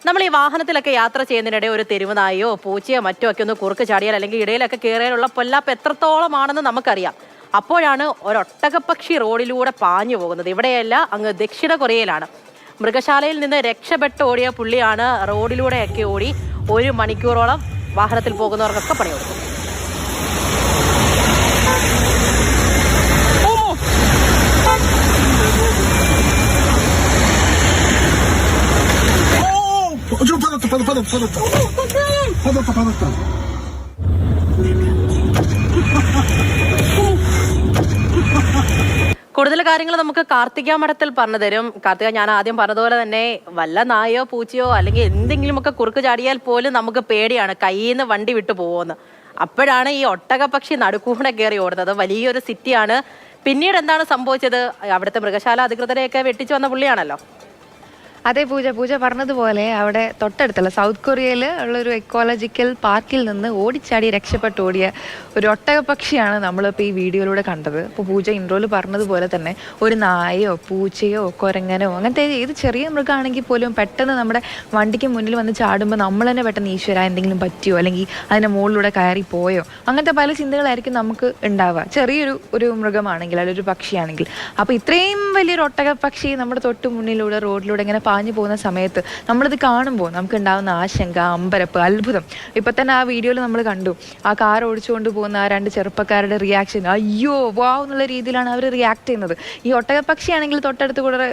നമ്മൾ ഈ വാഹനത്തിലൊക്കെ യാത്ര ചെയ്യുന്നതിനിടെ ഒരു തെരുവ് നായോ പൂച്ചയോ മറ്റോ ഒക്കെ ഒന്ന് കുറുക്ക് ചാടിയാൽ അല്ലെങ്കിൽ ഇടയിലൊക്കെ കയറിയാലുള്ള പൊല്ലാപ്പ് എത്രത്തോളമാണെന്ന് നമുക്കറിയാം. അപ്പോഴാണ് ഒരൊട്ടകപ്പക്ഷി റോഡിലൂടെ പാഞ്ഞു പോകുന്നത്. ഇവിടെയല്ല, അങ്ങ് ദക്ഷിണ കൊറിയയിലാണ്. മൃഗശാലയിൽ നിന്ന് രക്ഷപ്പെട്ട് ഓടിയ പുള്ളിയാണ് റോഡിലൂടെയൊക്കെ ഓടി 1 മണിക്കൂറോളം വാഹനത്തിൽ പോകുന്നവർക്കൊക്കെ പണി കൊടുക്കും. കൂടുതൽ കാര്യങ്ങൾ നമുക്ക് കാർത്തിക മഠത്തിൽ പറഞ്ഞു തരും. കാർത്തിക, ഞാൻ ആദ്യം പറഞ്ഞതുപോലെ തന്നെ വല്ല നായോ പൂച്ചയോ അല്ലെങ്കിൽ എന്തെങ്കിലുമൊക്കെ കുറുക്ക് ചാടിയാൽ പോലും നമുക്ക് പേടിയാണ്, കയ്യിൽ നിന്ന് വണ്ടി വിട്ടു പോകുമെന്ന്. അപ്പോഴാണ് ഈ ഒട്ടകപ്പക്ഷി നടുക്കൂടെ കയറി ഓടുന്നത്. വലിയൊരു സിറ്റിയാണ്. പിന്നീട് എന്താണ് സംഭവിച്ചത്? അവിടുത്തെ മൃഗശാല അധികൃതരെയൊക്കെ വെട്ടിച്ചു വന്ന പുള്ളിയാണല്ലോ. അതെ പൂജ പറഞ്ഞതുപോലെ അവിടെ തൊട്ടടുത്തുള്ള സൗത്ത് കൊറിയയിൽ ഉള്ളൊരു എക്കോളജിക്കൽ പാർക്കിൽ നിന്ന് ഓടിച്ചാടി രക്ഷപ്പെട്ട് ഓടിയ ഒരു ഒട്ടകപ്പക്ഷിയാണ് നമ്മളിപ്പോൾ ഈ വീഡിയോയിലൂടെ കണ്ടത്. ഇപ്പോൾ പൂജ ഇൻട്രോയിൽ പറഞ്ഞതുപോലെ തന്നെ ഒരു നായയോ പൂച്ചയോ കുരങ്ങനോ അങ്ങനത്തെ ഏത് ചെറിയ മൃഗമാണെങ്കിൽ പോലും പെട്ടെന്ന് നമ്മുടെ വണ്ടിക്ക് മുന്നിൽ വന്ന് ചാടുമ്പോൾ നമ്മൾ തന്നെ പെട്ടെന്ന് ഈശ്വര എന്തെങ്കിലും പറ്റിയോ അല്ലെങ്കിൽ അതിൻ്റെ മുകളിലൂടെ കയറി പോയോ അങ്ങനത്തെ പല ചിന്തകളായിരിക്കും നമുക്ക് ഉണ്ടാവുക. ചെറിയൊരു മൃഗമാണെങ്കിൽ അല്ലെങ്കിൽ ഒരു പക്ഷിയാണെങ്കിൽ. അപ്പോൾ ഇത്രയും വലിയൊരു ഒട്ടകപ്പക്ഷി നമ്മുടെ തൊട്ട് മുന്നിലൂടെ റോഡിലൂടെ ഇങ്ങനെ പാഞ്ഞു പോകുന്ന സമയത്ത് നമ്മളിത് കാണുമ്പോൾ നമുക്ക് ഉണ്ടാകുന്ന ആശങ്ക, അമ്പരപ്പ്, അത്ഭുതം. ഇപ്പം തന്നെ ആ വീഡിയോയിൽ നമ്മൾ കണ്ടു ആ കാർ ഓടിച്ചുകൊണ്ട് പോകുന്ന ആ 2 ചെറുപ്പക്കാരുടെ റിയാക്ഷൻ. അയ്യോ വാവ് എന്നുള്ള രീതിയിലാണ് അവർ റിയാക്ട് ചെയ്യുന്നത്. ഈ ഒട്ടകപ്പക്ഷിയാണെങ്കിൽ തൊട്ടടുത്ത് കൂടെ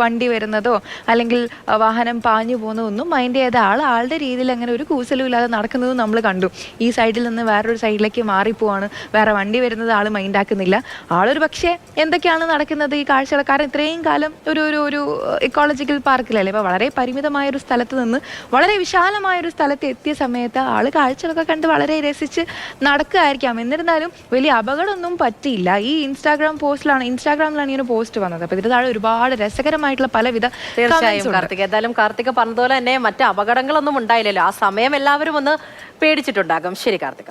വണ്ടി വരുന്നതോ അല്ലെങ്കിൽ വാഹനം പാഞ്ഞു പോകുന്നതോ ഒന്നും മൈൻഡ് ചെയ്ത ആളുടെ രീതിയിൽ അങ്ങനെ ഒരു കൂസലും ഇല്ലാതെ നടക്കുന്നതും നമ്മൾ കണ്ടു. ഈ സൈഡിൽ നിന്ന് വേറൊരു സൈഡിലേക്ക് മാറിപ്പോവാണ്, വേറെ വണ്ടി വരുന്നത് ആൾ മൈൻഡാക്കുന്നില്ല. ആളൊരു പക്ഷേ എന്തൊക്കെയാണ് നടക്കുന്നത് ഈ കാഴ്ചകൾ. കാരണം ഇത്രയും കാലം ഒരു ഇക്കോളജിക്കൽ പാർക്കിലല്ലേ, ഇപ്പോൾ വളരെ പരിമിതമായൊരു സ്ഥലത്ത് നിന്ന് വളരെ വിശാലമായൊരു സ്ഥലത്ത് എത്തിയ സമയത്ത് ആൾ കാഴ്ചകളൊക്കെ കണ്ട് വളരെ രസിച്ച് നടക്കുകയായിരിക്കാം. എന്നിരുന്നാലും വലിയ അപകടമൊന്നും പറ്റിയില്ല. ഈ ഇൻസ്റ്റാഗ്രാമിലാണ് ഈ ഒരു പോസ്റ്റ് വന്നത്. അപ്പോൾ ഇതിന് താഴെ ഒരുപാട് രസകരമായിട്ടുള്ള പലവിധ. തീർച്ചയായും കാർത്തിക, എന്തായാലും കാർത്തിക പറഞ്ഞതുപോലെ തന്നെ മറ്റ് അപകടങ്ങളൊന്നും ഉണ്ടായില്ലല്ലോ. ആ സമയം എല്ലാവരും ഒന്ന് പേടിച്ചിട്ടുണ്ടാകും. ശരി കാർത്തിക.